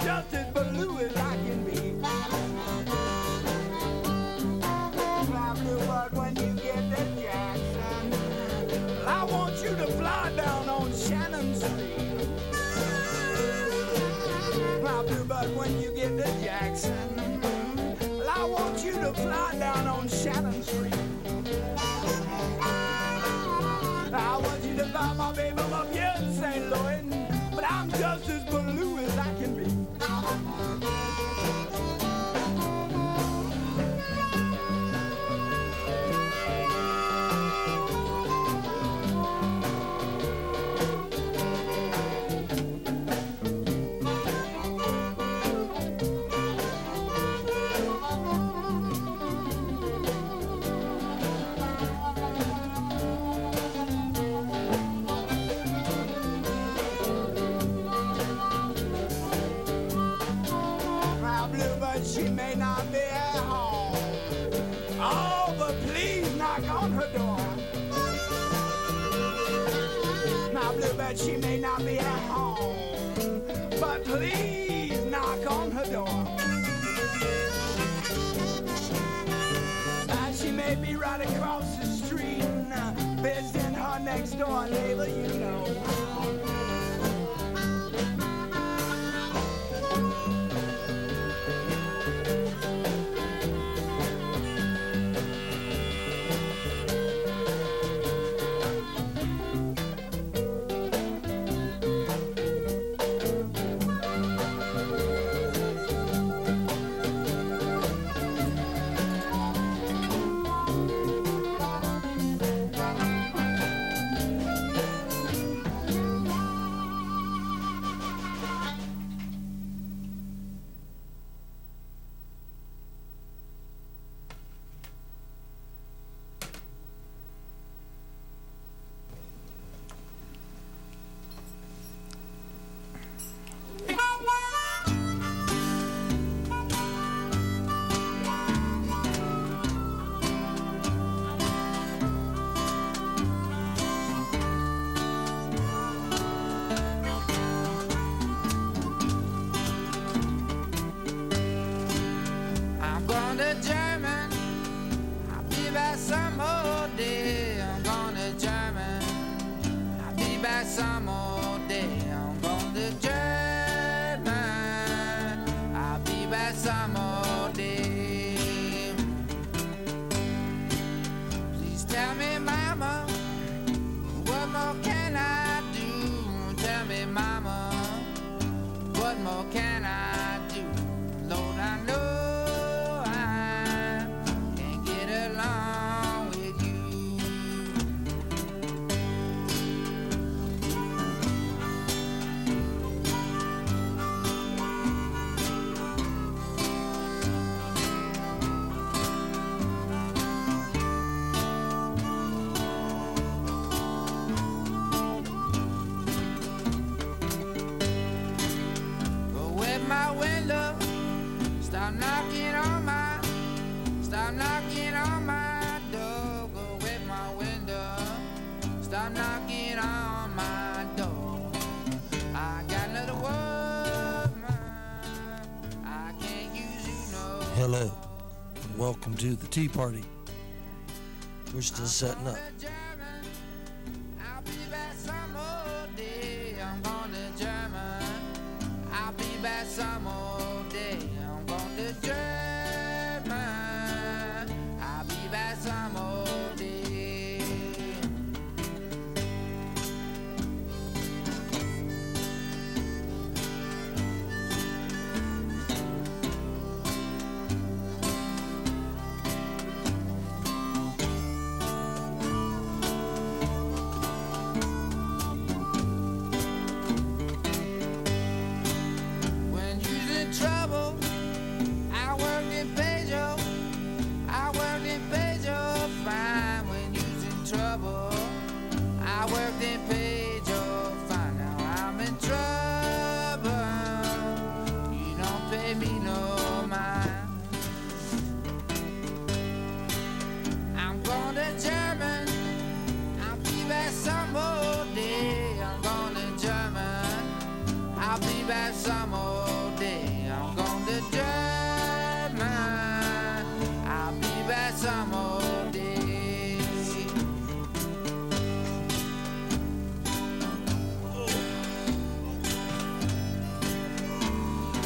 just as blue as I can be. Fly bluebird when you get to Jackson. Well, I want you to fly down on Shannon Street. Fly bluebird when you get to Jackson. Well, I want you to fly down on Shannon Street. I want you to buy my baby up here in St. Louis, but I'm just as blue as I can be. She may not be at home. Oh, but please knock on her door. Now, Bluebird, she may not be at home, but please knock on her door. She may be right across the street, visiting her next door neighbor, you know. Some more day, I'm going to German. I'll be back some more day. Please tell me, mama, what more can I do? Tell me, mama, what more can I do? Lord, I know I can't get along with you. Knocking on my door, go with my window. Stop knocking on my door. I got another woman. I can't use you no. Hello, and welcome to the Tea Party. We're still setting up. I'll be back some more day. I'm going to German. I'll be back some more day. I'm going to German. Some old day. When usually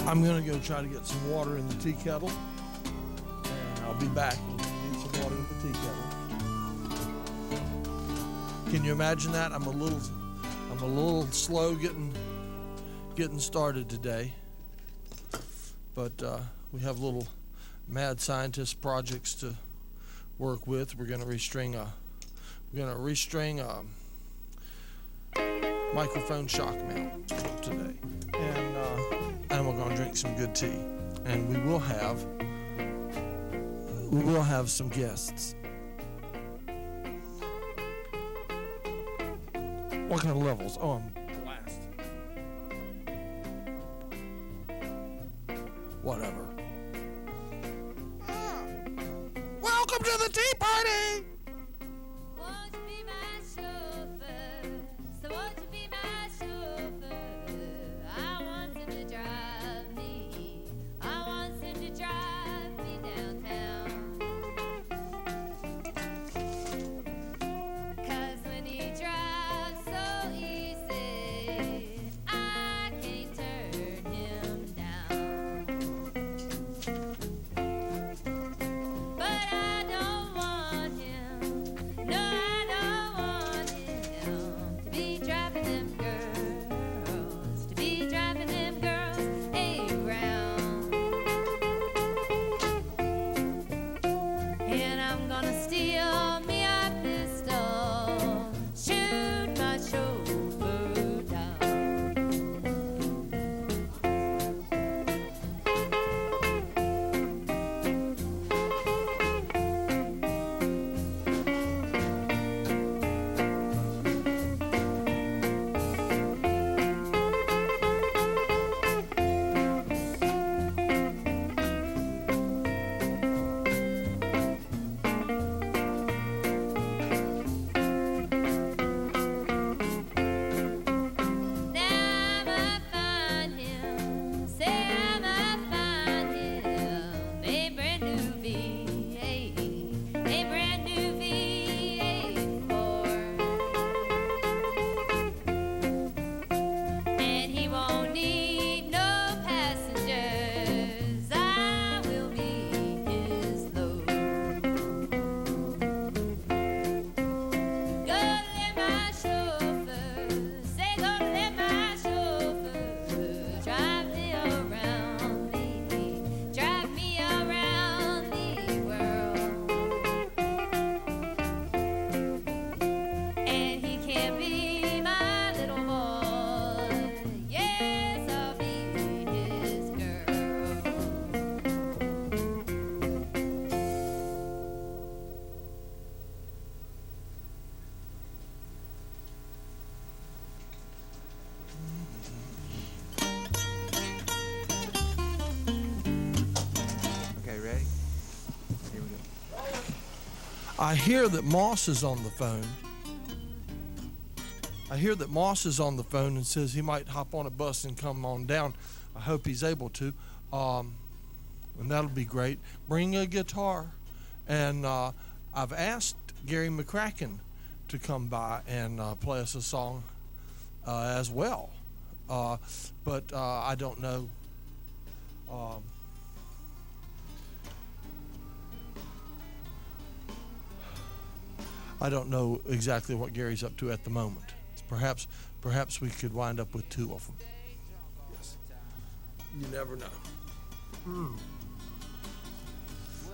I'm gonna go try to get some water in the tea kettle, and I'll be back. We're gonna need some water in the tea kettle. Can you imagine that? I'm a little slow getting started today, but we have little mad scientist projects to work with. We're gonna restring a microphone shock mount today, and we're gonna drink some good tea, and we will have some guests. What kind of levels? Oh, I'm blasted. Whatever. Welcome to the tea party. Won't you be my chauffeur? So won't you be my chauffeur? I want him to drive me. I want him to drive me downtown. 'Cause when he drives so easy, I can't turn him down. But I don't want him. No, I don't want him to be driving them girls, to be driving them girls around. And I'm gonna steal me a pistol, shoot my chauffeur down. Now I'ma find him, say I'ma find him, a brand new V8, a brand new V8 Ford. And he won't need no passengers, I will be his load. Go let my chauffeur, say go let my chauffeur drive me around the world. And he can't be my little boy, yes, I'll be his girl. Okay, ready? Here we go. I hear that Moss is on the phone. I hear that Moss is on the phone and says he might hop on a bus and come on down. I hope he's able to, and that'll be great. Bring a guitar, and I've asked Gary McCracken to come by and play us a song as well, but I don't know. I don't know exactly what Gary's up to at the moment. Perhaps we could wind up with two of them. Yes. You never know.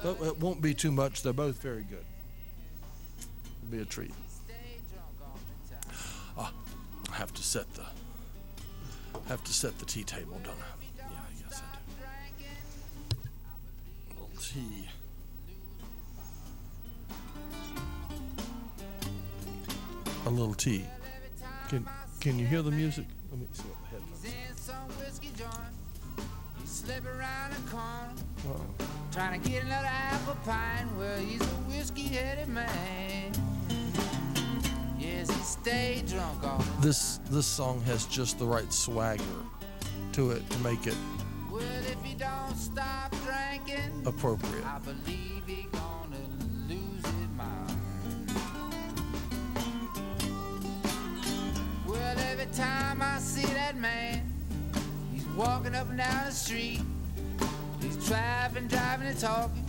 But it won't be too much. They're both very good. It'll be a treat. I have to set the tea table, don't I? Yeah, I guess I do. A little tea. A little tea. Can you hear the music? Let me see what the headphones In some whiskey joint, you slip around a corner, are. trying to get another apple pie. Well, he's a whiskey-headed man. Yes, he stayed drunk all the time. This song has just the right swagger to it to make it Well, if he don't stop drinking, appropriate. I believe he gonna lose his mind. Well, every time I see that man, he's walking up and down the street. He's driving and talking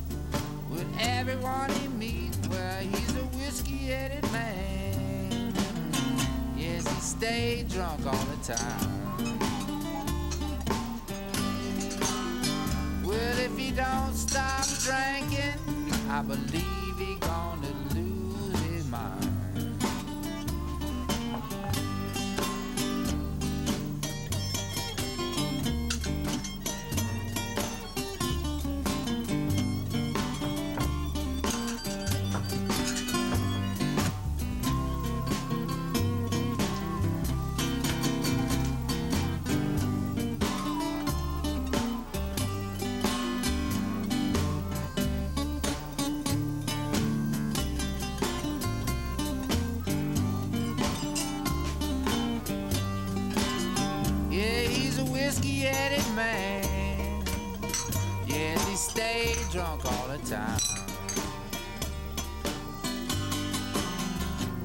with everyone he meets. Well, he's a whiskey-headed man. Yes, he stayed drunk all the time. Well, if he don't stop drinking, I believe he gonna lose his mind. Whiskey-headed man. Yes, he stayed drunk all the time.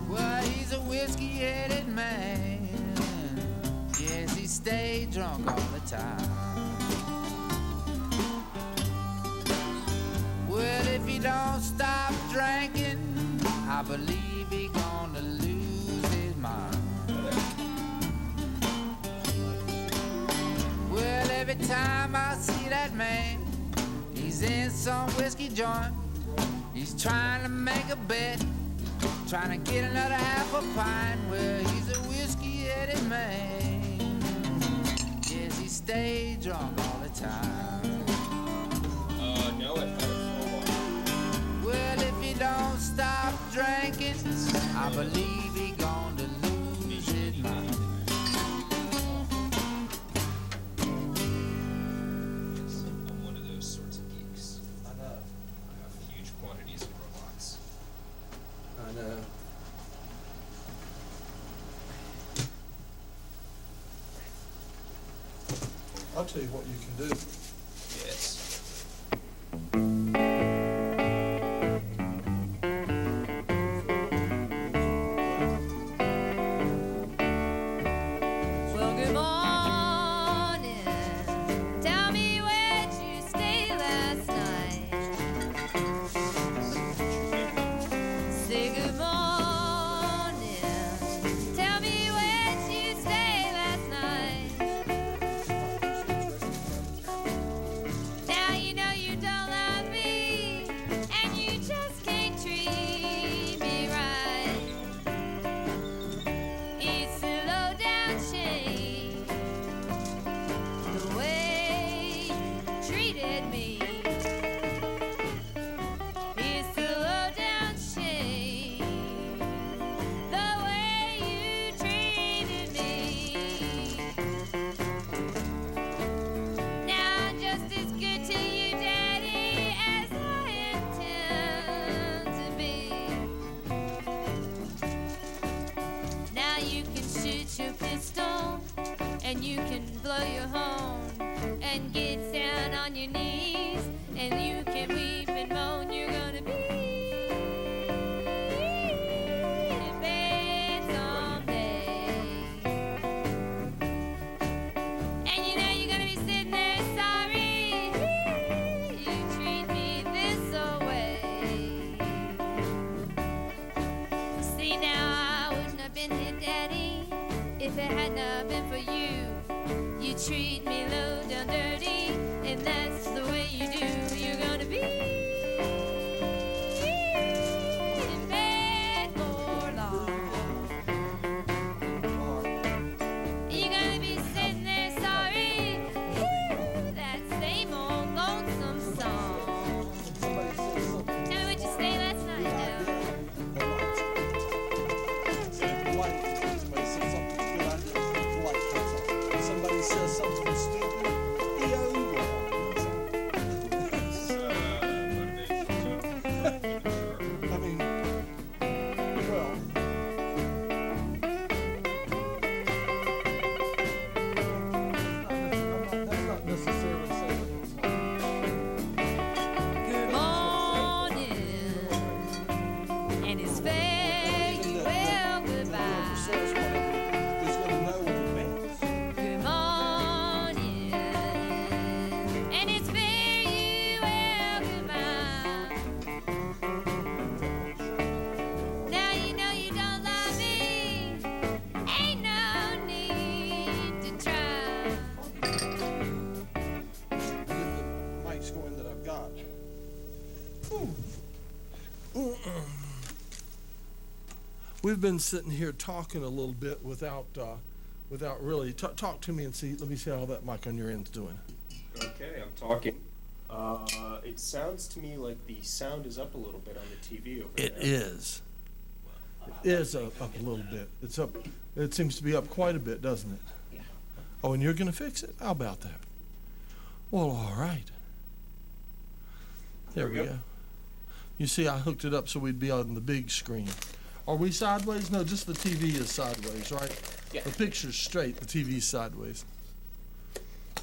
Well, he's a whiskey-headed man. Yes, he stayed drunk all the time. Well, if he don't stop drinking, I believe he gonna lose his mind. Well, every time I see that man, he's in some whiskey joint. He's trying to make a bet, trying to get another half a pint. Well, he's a whiskey-headed man. Yes, he stayed drunk all the time. No, I thought it was Well, if he don't stop drinking, I believe he gonna lose his mind. I'm one of those sorts of geeks. I know. I have huge quantities of robots. I know. I'll tell you what you can do. Yes. Well, good morning. Tell me where'd you stay last night? Say good morning. Tell me where'd you stay last night? Now you know you don't love me, and you just can't treat me right. It's a low down shame the way you treated me. It's a low down shame the way you treated me. Now I'm just as good to you, Daddy, as I intend to be. Now you can shoot your pistol and you can blow your horn and get down on your knees and you can weep and moan. You're gonna be in bed someday, and you know you're gonna be sitting there sorry you treat me this way. See, now I wouldn't have been here, Daddy, if it had not been for you. You treat me low down dirty, and that's the way you do. You're gonna voice going that I've got. We've been sitting here talking a little bit without really talk to me and see. Let me see how that mic on your end's doing. Okay, I'm talking. It sounds to me like the sound is up a little bit on the TV over It there. is. It is up a little bit. It's up. It seems to be up quite a bit, doesn't it? Yeah. Oh, and you're gonna fix it? How about that? Well, all right. There we go. You see, I hooked it up so we'd be on the big screen. Are we sideways? No, just the TV is sideways, right? Yeah. The picture's straight, the TV's sideways.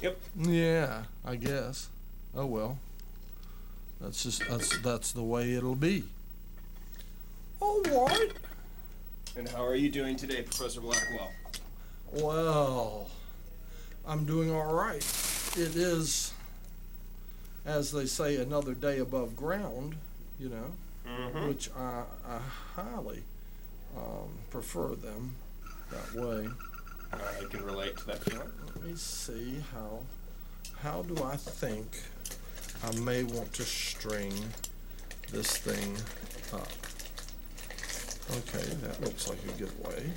Yep. Yeah, I guess. Oh well. That's the way it'll be. All right. And how are you doing today, Professor Blackwell? Well, I'm doing all right. It is, as they say, another day above ground, you know, which I highly prefer them that way. I can relate to that feeling. Let me see how do I think I may want to string this thing up. Okay, that looks like a good way.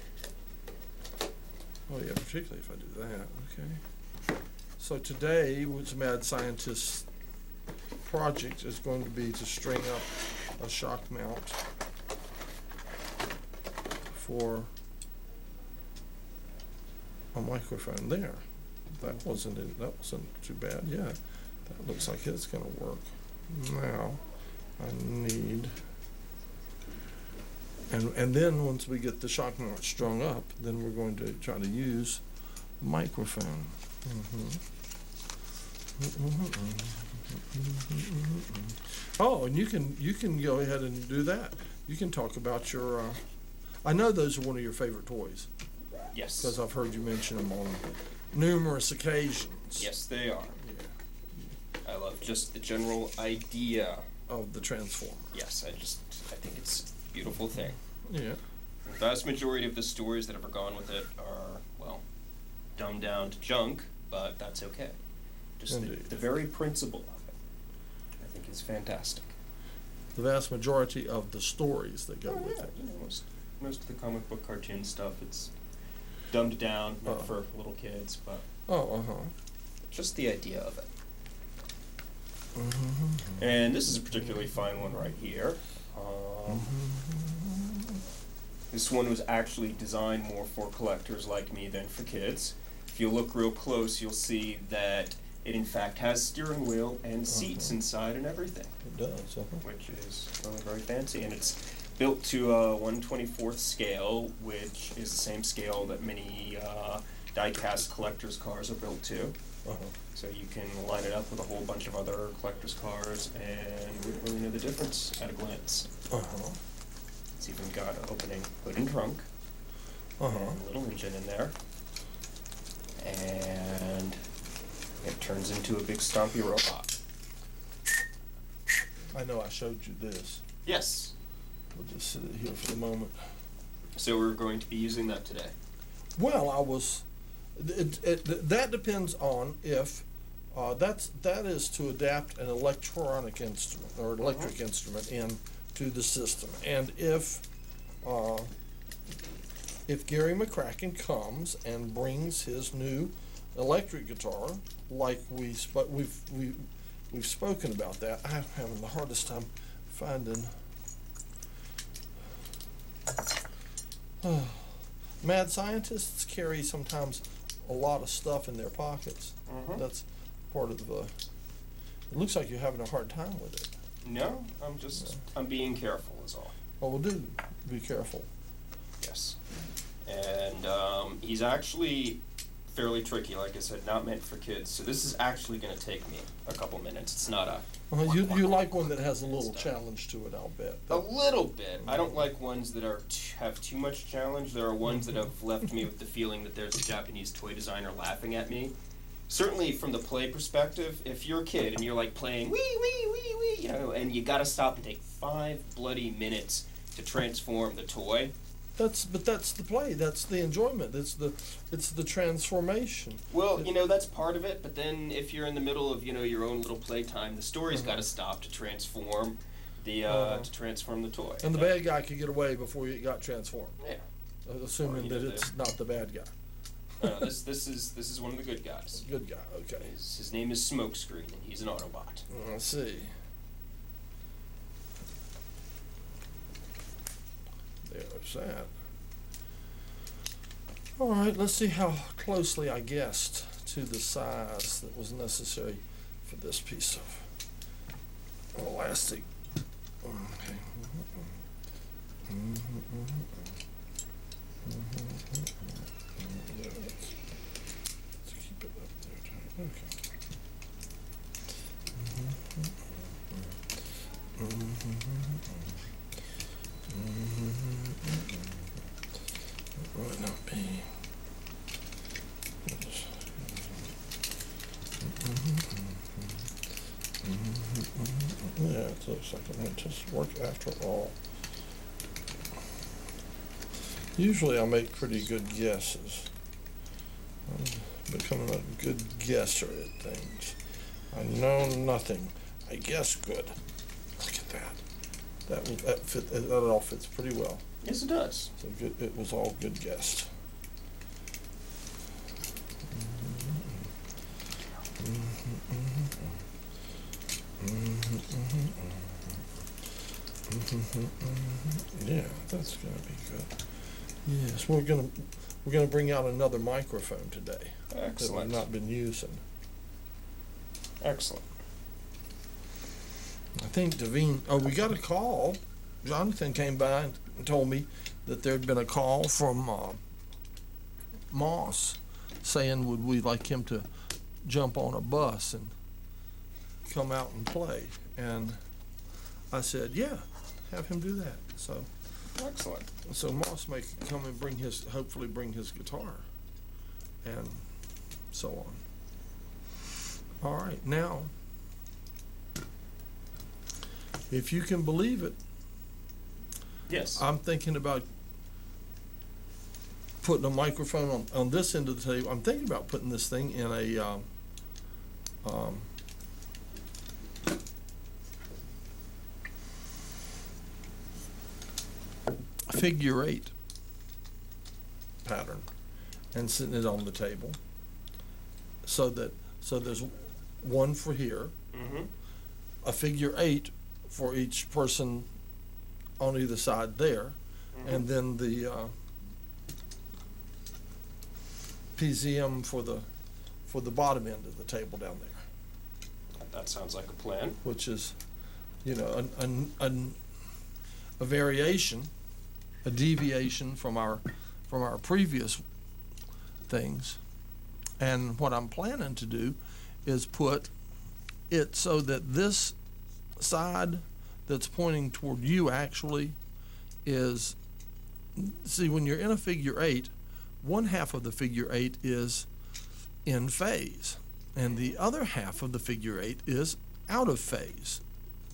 Oh yeah, particularly if I do that, okay. So today, what's Mad Scientist's project is going to be to string up a shock mount for a microphone there. That wasn't too bad. Yeah, that looks like it's going to work. Now, I need, and then once we get the shock mount strung up, then we're going to try to use the microphone. Oh, and you can go ahead and do that. You can talk about your. I know those are one of your favorite toys. Yes. Because I've heard you mention them on numerous occasions. Yes, they are. Yeah. I love just the general idea. Of the Transformer. Yes, I think it's a beautiful thing. Yeah. The vast majority of the stories that ever gone with it are, well, dumbed down to junk, but that's okay. Just the very principle of it, I think, is fantastic. The vast majority of the stories that go with it. You know, most of the comic book cartoon stuff, it's dumbed down, not for little kids, but just the idea of it. And this is a particularly fine one right here. This one was actually designed more for collectors like me than for kids. If you look real close, you'll see that it in fact has steering wheel and seats inside and everything. It does, which is really very fancy, and it's built to a 1/24th scale, which is the same scale that many die-cast collectors' cars are built to. So you can line it up with a whole bunch of other collectors' cars and you wouldn't really know the difference at a glance. It's even got an opening hood and trunk, and a little engine in there, and it turns into a big stompy robot. I know I showed you this. Yes. We'll just sit it here for the moment. So we're going to be using that today. Well, that depends on if that is to adapt an electronic instrument or electric instrument into the system, and if Gary McCracken comes and brings his new electric guitar, like we've spoken about that. I'm having the hardest time finding. Mad scientists carry sometimes a lot of stuff in their pockets. That's part of the. It looks like you're having a hard time with it. No, I'm being careful is all. Well, we'll do. Be careful. Yes. And he's actually fairly tricky, like I said, not meant for kids. So this is actually going to take me a couple minutes. It's not a... You like one that has a little challenge to it, I'll bet. A little bit. I don't like ones that have too much challenge. There are ones that have left me with the feeling that there's a Japanese toy designer laughing at me. Certainly from the play perspective, if you're a kid and you're like playing wee, wee, wee, wee, you know, and you got to stop and take 5 bloody minutes to transform the toy, That's the play. That's the enjoyment. It's the transformation. Well, that's part of it, but then if you're in the middle of, your own little playtime, the story's got to stop to transform the toy. And the bad guy could get away before he got transformed. Yeah. Assuming that it's not the bad guy. No, this is one of the good guys. Good guy, okay. His name is Smokescreen, and he's an Autobot. Let's see. There's that. All right, let's see how closely I guessed to the size that was necessary for this piece of elastic. Okay. Let's keep it up there tight. Okay. It might not be. Yeah, it looks like it might just work after all. Usually I make pretty good guesses. I'm becoming a good guesser at things. I know nothing. I guess good. Look at that. That all fits pretty well. Yes, it does. So good. It was all good guessed. Yeah, that's gonna be good. Yes, we're gonna bring out another microphone today that Excellent. we've not been using. Excellent. I think Devine. Oh, we got a call. Jonathan came by and told me that there'd been a call from Moss saying would we like him to jump on a bus and come out and play. And I said, yeah, have him do that. So Excellent. Moss may come and hopefully bring his guitar and so on. All right, now, if you can believe it, Yes. I'm thinking about putting a microphone on this end of the table. I'm thinking about putting this thing in a figure 8 pattern and sitting it on the table so there's one for here, Mm-hmm. a figure 8 for each person on either side there, and then the PZM for the bottom end of the table down there, That sounds like a plan. which is, a variation, a deviation from our previous things. And what I'm planning to do is put it so that this side that's pointing toward you actually is, see, when you're in a figure 8, one half of the figure 8 is in phase, and the other half of the figure 8 is out of phase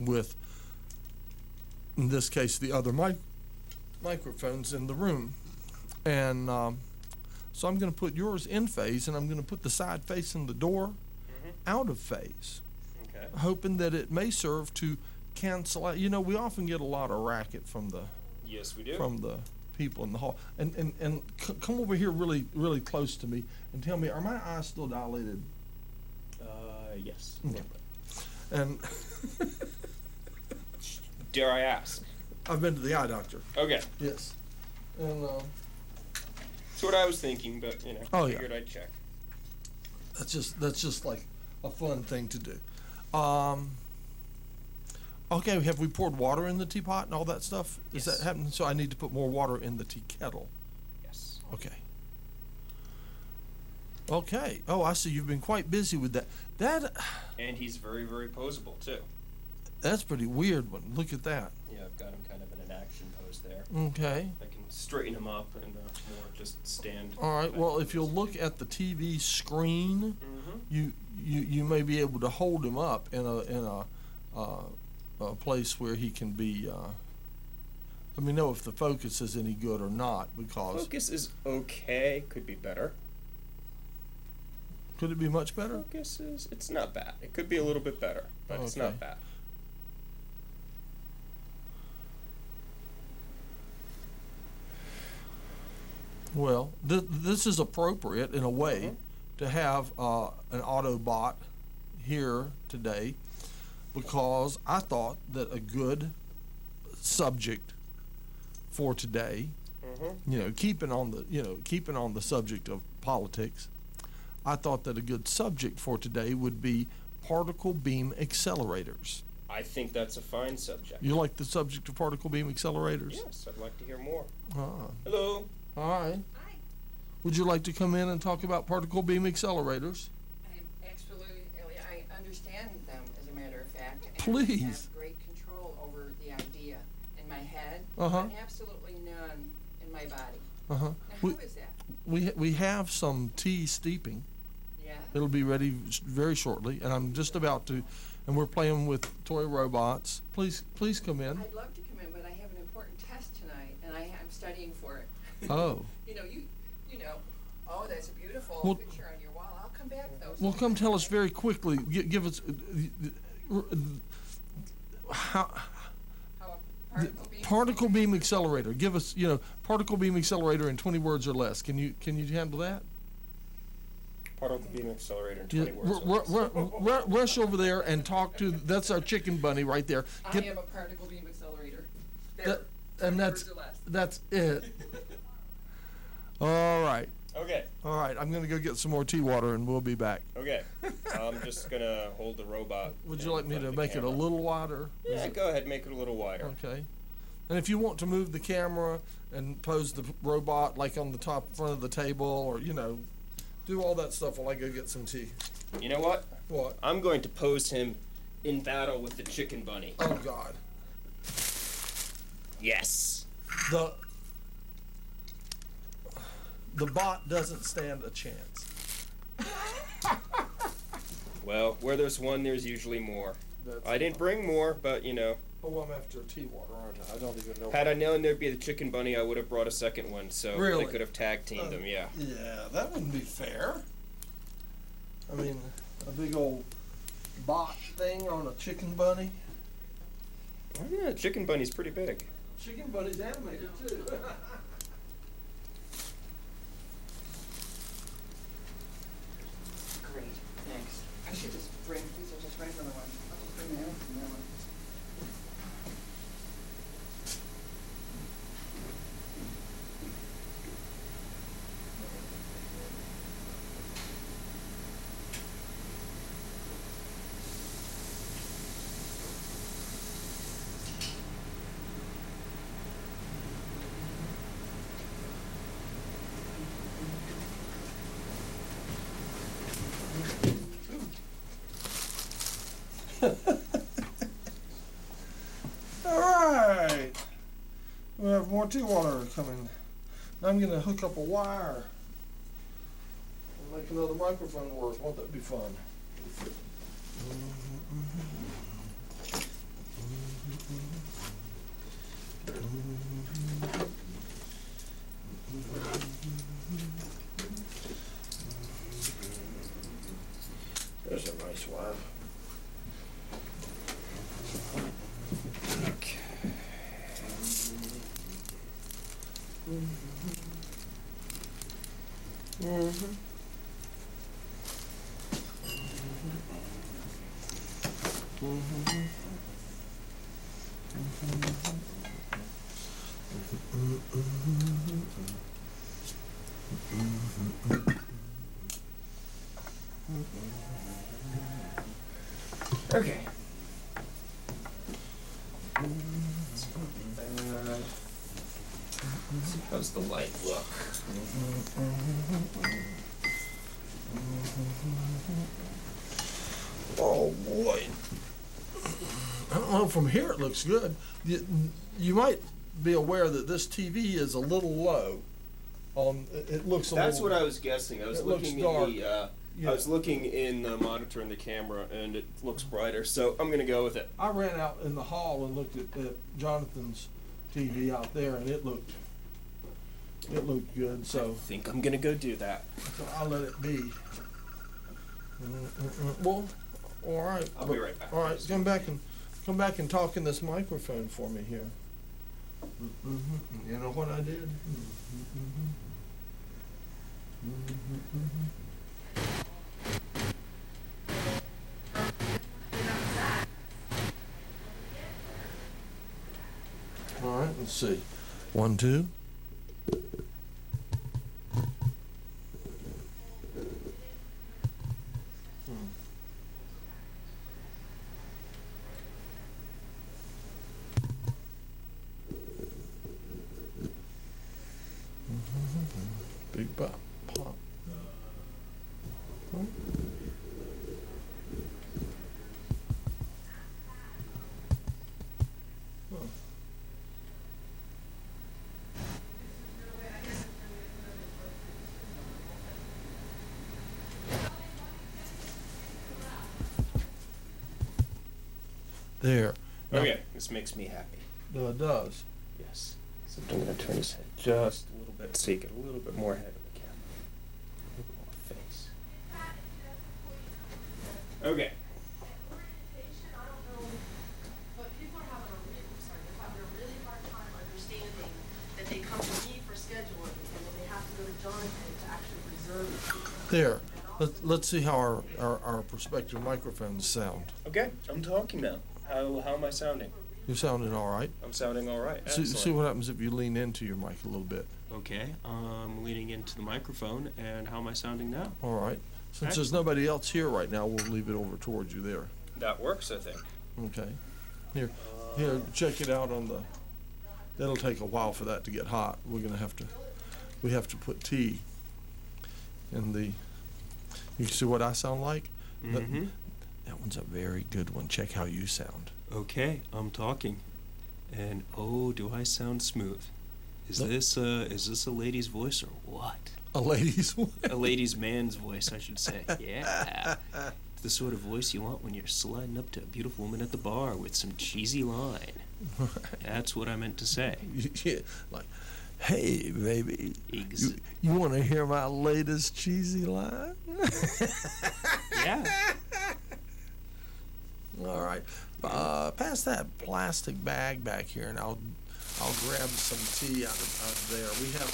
with, in this case, the other microphones in the room. And so I'm going to put yours in phase, and I'm going to put the side facing the door out of phase, Okay. hoping that it may serve to cancel out. We often get a lot of racket from the Yes, we do. people in the hall. And come over here really, really close to me and tell me, are my eyes still dilated? Yes. Okay. And Dare I ask? I've been to the eye doctor. Okay. Yes. And That's what I was thinking, but Oh, yeah. figured I'd check. that's just like a fun thing to do. Okay, have we poured water in the teapot and all that stuff? Is Yes. that happening? So I need to put more water in the tea kettle. Yes. Okay. Okay. Oh, I see. You've been quite busy with that. And he's very, very posable too. That's pretty weird one. Look at that. Yeah, I've got him kind of in an action pose there. Okay. I can straighten him up and more just stand. All right. back Well, like if you'll this. look at the TV screen, Mhm. you may be able to hold him up in a place where he can be Let me know if the focus is any good or not, because Focus is okay. Could be better. could it be much better? Focus is, it's not bad. It could be a little bit better, but it's Okay. not bad. Well, this is appropriate in a way to have an Autobot here today, because I thought that a good subject for today, keeping on the subject of politics, I thought that a good subject for today would be particle beam accelerators. I think that's a fine subject. You like the subject of particle beam accelerators? Yes, I'd like to hear more. Ah. Hello. Hi. Hi. Would you like to come in and talk about particle beam accelerators? I understand them, as a matter of fact. And Please. I have great control over the idea in my head, Uh-huh. but absolutely none in my body. Uh-huh. Now, We, how is that? we have some tea steeping. Yeah? It'll be ready very shortly, and I'm just about to, and we're playing with toy robots. Please come in. I'd love to come in, but I have an important test tonight, and I'm studying for it. Oh. Oh, that's a beautiful Well- picture on your wall. I'll come back, though. Well, come tell us very quickly. Give us how How a particle beam accelerator. Give us particle beam accelerator in 20 words or less. Can you handle that? Particle beam accelerator in Yeah, 20 words. or less. rush over there and talk to. That's our chicken bunny right there. I am a particle beam accelerator. That- and 20 that's words or less. that's it. All right. Okay. All right, I'm gonna go get some more tea water, and we'll be back. Okay. I'm just gonna hold the robot. Would you in like me front to of the make it a camera. little wider? Yeah, go ahead. Make it a little wider. Okay. And if you want to move the camera and pose the robot like on the top front of the table, or do all that stuff while I go get some tea. You know what? What? I'm going to pose him in battle with the chicken bunny. Oh God. Yes. The bot doesn't stand a chance. Well, where there's one, there's usually more. That's I didn't bring more, but Oh, I'm after tea water, aren't I? I don't even know. had I known there'd be the chicken bunny, I would have brought a second one, so Really? they could have tag teamed them. Yeah. Yeah, that wouldn't be fair. I mean, a big old bot thing on a chicken bunny. Oh, yeah, chicken bunny's pretty big. Chicken bunny's animated too. Great, thanks. I should just bring, these are just regular ones. I'll just bring that from that one. All right. We have more tea water coming. Now I'm gonna hook up a wire and make another microphone work. Won't that be fun? There's a nice wire. Okay. Okay. Let's see, how's the light look? Oh boy. I don't know, from here it looks good. You might be aware that this TV is a little low. It looks a That's little. what I was guessing. I was It looks looking dark. in the. Yeah. I was looking in the monitor in the camera, and it looks brighter. So I'm gonna go with it. I ran out in the hall and looked at Jonathan's TV out there, and it looked good. I So think I'm gonna go do that. I'll let it be. Well, all right. I'll be right back. All right, come back and talk in this microphone for me here. You know what I did? All right, let's see. 1, 2. Big pop. Huh? Huh. There. Now, Okay, this makes me happy. it does. Yes. So I'm gonna turn his head just a little bit so you get a little bit more head of the camera. A little bit more face. Okay. Orientation, I don't know, but people are having a really hard time understanding that they come to me for scheduling and then they have to go to Jonathan to actually reserve it. There. Let's see how our prospective microphones sound. Okay, I'm talking now. How am I sounding? You're sounding all right. I'm sounding all right. See what happens if you lean into your mic a little bit. Okay, I'm leaning into the microphone, and how am I sounding now? All right. Since there's nobody else here right now, we'll leave it over towards you there. That works, I think. Okay. Here, check it out on the. That'll take a while for that to get hot. We have to put tea in the. You see what I sound like? Mm-hmm. That one's a very good one. Check how you sound. Okay, I'm talking, and oh, do I sound smooth? Is this a lady's voice or what? A lady's voice? A lady's man's voice, I should say. Yeah. It's the sort of voice you want when you're sliding up to a beautiful woman at the bar with some cheesy line. That's what I meant to say. Yeah, like, hey, baby, Ex- you want to hear my latest cheesy line? Yeah. All right. Pass that plastic bag back here, and I'll grab some tea out of there. We have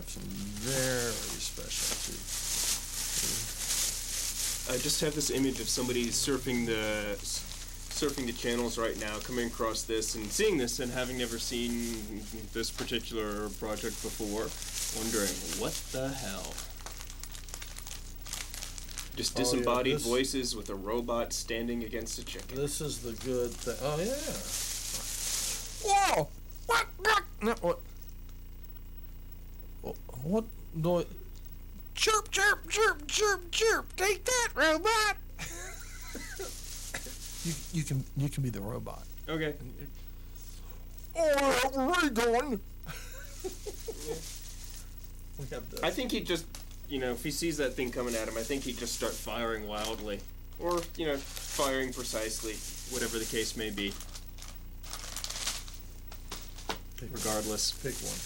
some very special tea. I just have this image of somebody surfing the channels right now, coming across this and seeing this and having never seen this particular project before, wondering what the hell. Just Oh, yeah, disembodied this- voices with a robot standing against a chicken. This is the good thing. Oh yeah. Whoa! What? No, what? What noise? Chirp, chirp, chirp, chirp, chirp. Take that, robot. you can be the robot. Okay. Oh, where are you going? We have to. I think he'd just, if he sees that thing coming at him, I think he'd just start firing wildly. Or, firing precisely, whatever the case may be. Regardless. Pick one.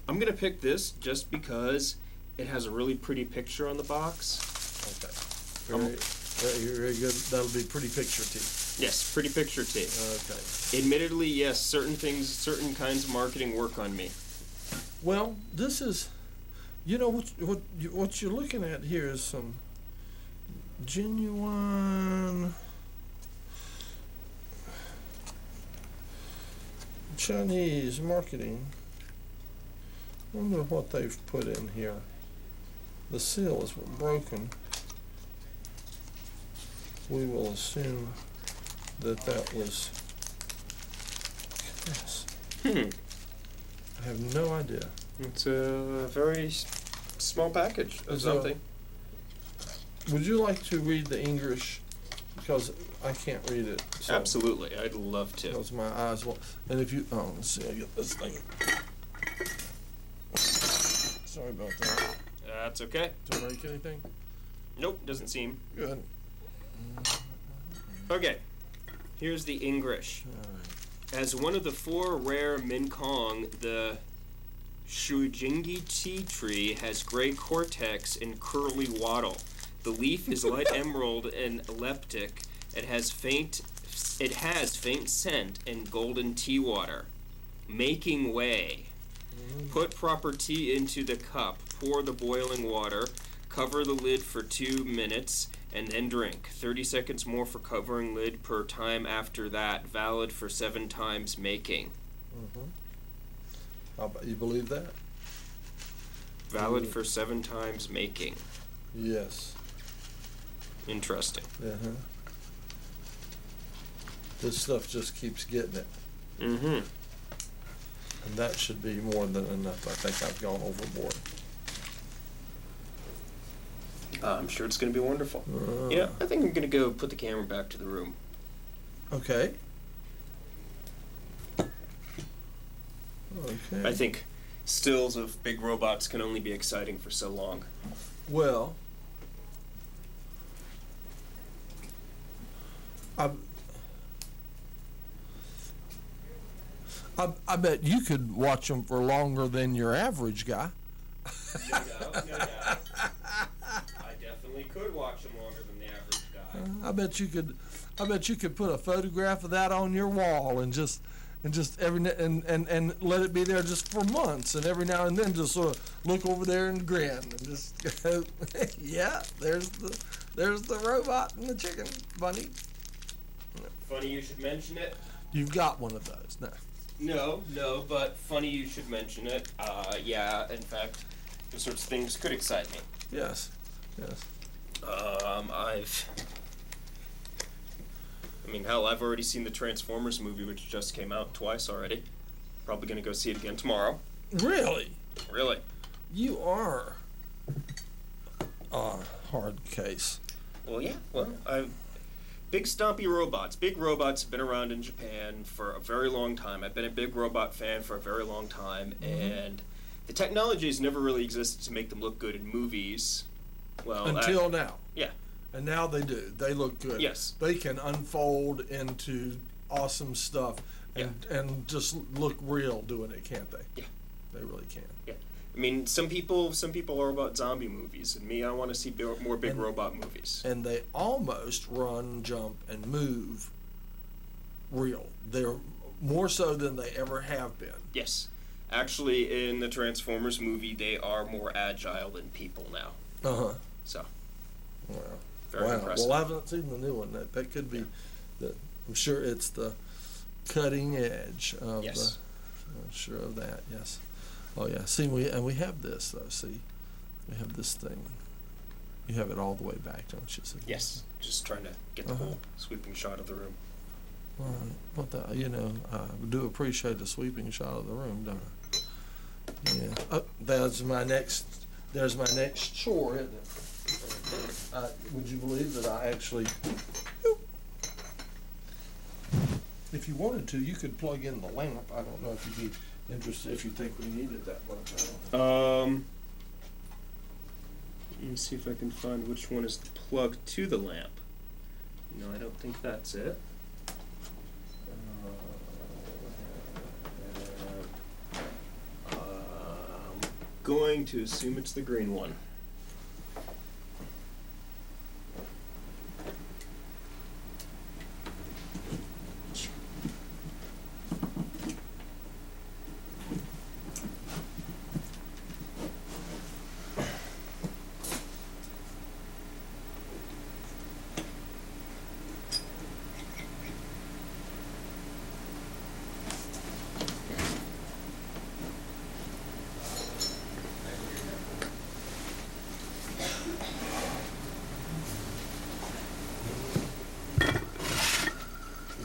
I'm gonna pick this just because it has a really pretty picture on the box. Okay. Very good. That'll be pretty picture tea. Yes, pretty picture tee. Okay. Admittedly, yes, certain kinds of marketing work on me. Well, this is, what you're looking at here is some genuine Chinese marketing. Wonder what they've put in here. The seal is broken. We will assume that was. Yes. I have no idea. It's a very small package of something. Would you like to read the English? Because I can't read it. So, Absolutely, I'd love to. because my eyes won't. And if you, let's see, I get this thing. Sorry about that. That's okay. Did I break anything? Nope, doesn't seem. Good. Okay, here's the English. As one of the 4 rare Minkong, the Shujingi tea tree has gray cortex and curly wattle. The leaf is light emerald and elliptic. It has faint scent and golden tea water. Making way. Put proper tea into the cup. Pour the boiling water. Cover the lid for 2 minutes and then drink. 30 seconds more for covering lid per time after that. Valid for 7 times making. How about, you believe that? Valid for 7 times making. Yes. Interesting. Uh-huh. This stuff just keeps getting it. Mm-hmm. And that should be more than enough. I think I've gone overboard. I'm sure it's going to be wonderful. Yeah, I think I'm going to go put the camera back to the room. Okay. Okay. I think stills of big robots can only be exciting for so long. Well, I bet you could watch them for longer than your average guy. No doubt. I definitely could watch them longer than the average guy. I bet you could put a photograph of that on your wall and just and let it be there just for months, and every now and then just sort of look over there and grin and just go, yeah, there's the robot and the chicken bunny. Funny you should mention it. You've got one of those now. No, but funny you should mention it. Yeah, in fact, those sorts of things could excite me. Yes. I've already seen the Transformers movie, which just came out twice already. Probably gonna go see it again tomorrow. Really? Really? You are a hard case. Well, yeah. Well, big stompy robots. Big robots have been around in Japan for a very long time. I've been a big robot fan for a very long time, and the technology has never really existed to make them look good in movies. Well, Until now. Yeah. And now they do. They look good. Yes. They can unfold into awesome stuff and just look real doing it, can't they? Yeah. They really can. Yeah. I mean, some people are about zombie movies, and me, I want to see more big robot movies. And they almost run, jump, and move real. They're more so than they ever have been. Yes. Actually, in the Transformers movie, they are more agile than people now. Uh-huh. So. Wow. Very impressive. Well, I haven't seen the new one. That could be, I'm sure it's the cutting edge of Yes. I'm sure of that. Yes. Oh yeah. See, we have this though. See, we have this thing. You have it all the way back, don't you? See? Yes. Just trying to get the whole sweeping shot of the room. All right. I do appreciate the sweeping shot of the room, don't I? Yeah. Oh, there's my next chore, isn't it? Would you believe that I actually, if you wanted to, you could plug in the lamp. I don't know if you'd be interested, if you think we needed that much. Let me see if I can find which one is the plug to the lamp. No, I don't think that's it. I'm going to assume it's the green one.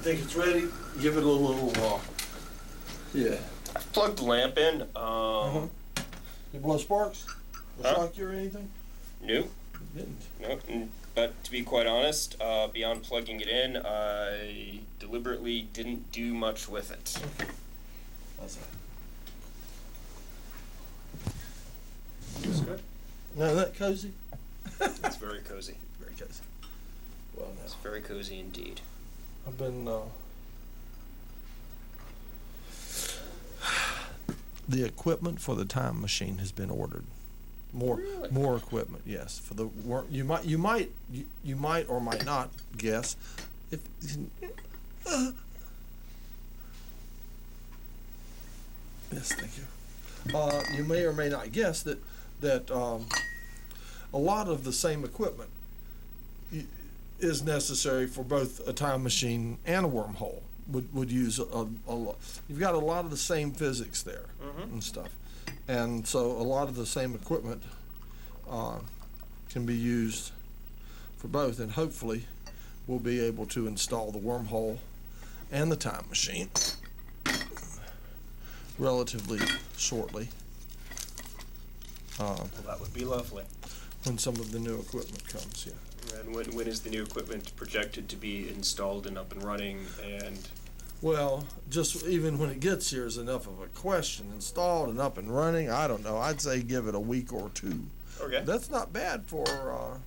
Think it's ready? Give it a little yeah. I've plugged the lamp in. You blow sparks? Or shock you or anything? No. Didn't. No. But to be quite honest, beyond plugging it in, I deliberately didn't do much with it. How's that? That's good. Now, isn't that cozy? It's very cozy. Very cozy. well now. It's very cozy indeed. I've been, the equipment for the time machine has been ordered. More equipment, yes. For the work, you might or might not guess if. Yes, thank you. You may or may not guess that a lot of the same equipment is necessary for both a time machine and a wormhole. Would use a lot. You've got a lot of the same physics there and stuff, and so a lot of the same equipment can be used for both, and hopefully we'll be able to install the wormhole and the time machine relatively shortly. Well, that would be lovely. When some of the new equipment comes, yeah. And when is the new equipment projected to be installed and up and running? And Well, just even when it gets here is enough of a question. Installed and up and running, I don't know. I'd say give it a week or two. okay, That's not bad for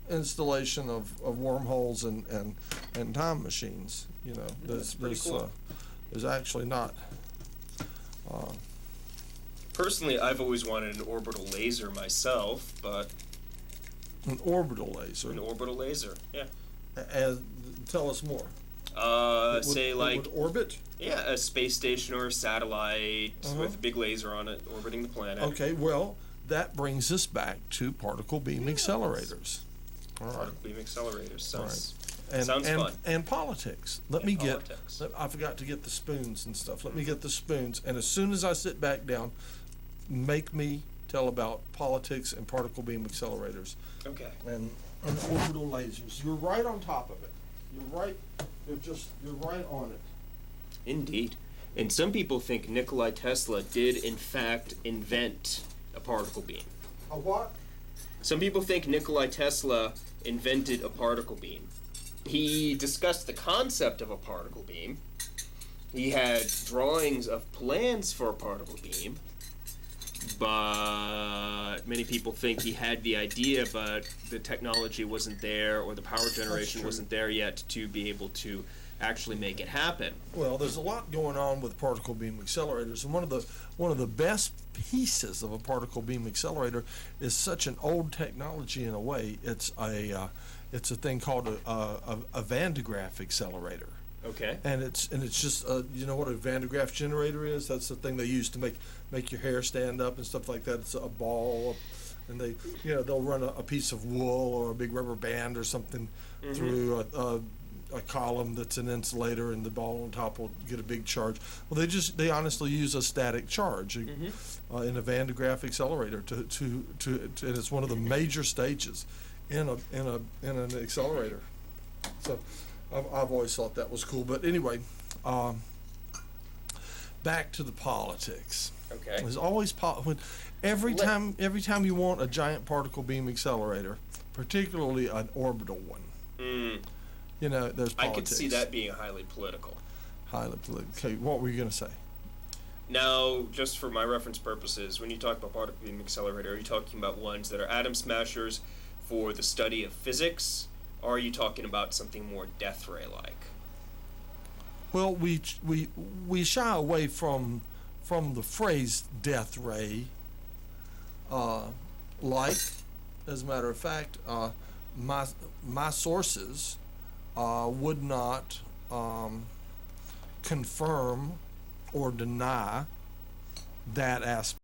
installation of wormholes and time machines. You know, that's pretty cool. There's actually not. Personally, I've always wanted an orbital laser myself, but An orbital laser. an orbital laser, yeah. And tell us more. Say It like would orbit. yeah, a space station or a satellite Uh-huh. with a big laser on it orbiting the planet. Okay, well, that brings us back to particle beam accelerators. All right. Particle beam accelerators. Sounds And, sounds and, fun. and politics. Let And me politics. I forgot to get the spoons and stuff. Let me get the spoons. And as soon as I sit back down, make me tell about politics and particle beam accelerators Okay. and orbital lasers. You're right on top of it. You're right. You're right on it. Indeed. And some people think Nikola Tesla did in fact invent a particle beam. A what? Some people think Nikola Tesla invented a particle beam. He discussed the concept of a particle beam. He had drawings of plans for a particle beam. But many people think he had the idea, but the technology wasn't there, or the power generation true. wasn't there yet to be able to actually make it happen. Well, there's a lot going on with particle beam accelerators, and one of the best pieces of a particle beam accelerator is such an old technology in a way. It's a thing called a Van de Graaff accelerator. Okay. And it's just you know what a Van de Graaff generator is? That's the thing they use to make your hair stand up and stuff like that. It's a ball, and they'll run a piece of wool or a big rubber band or something through a column that's an insulator, and the ball on top will get a big charge. Well, they honestly use a static charge in a Van de Graaff accelerator and it's one of the major stages in an accelerator. So I've always thought that was cool. But anyway, back to the politics. Okay. There's always every time you want a giant particle beam accelerator, particularly an orbital one. You know, there's I politics. could see that being highly political. Highly political. Okay, what were you going to say? Now, just for my reference purposes, when you talk about particle beam accelerator, are you talking about ones that are atom smashers for the study of physics, or are you talking about something more death ray like? Well, we shy away from the phrase death ray. Like, as a matter of fact, my sources would not confirm or deny that aspect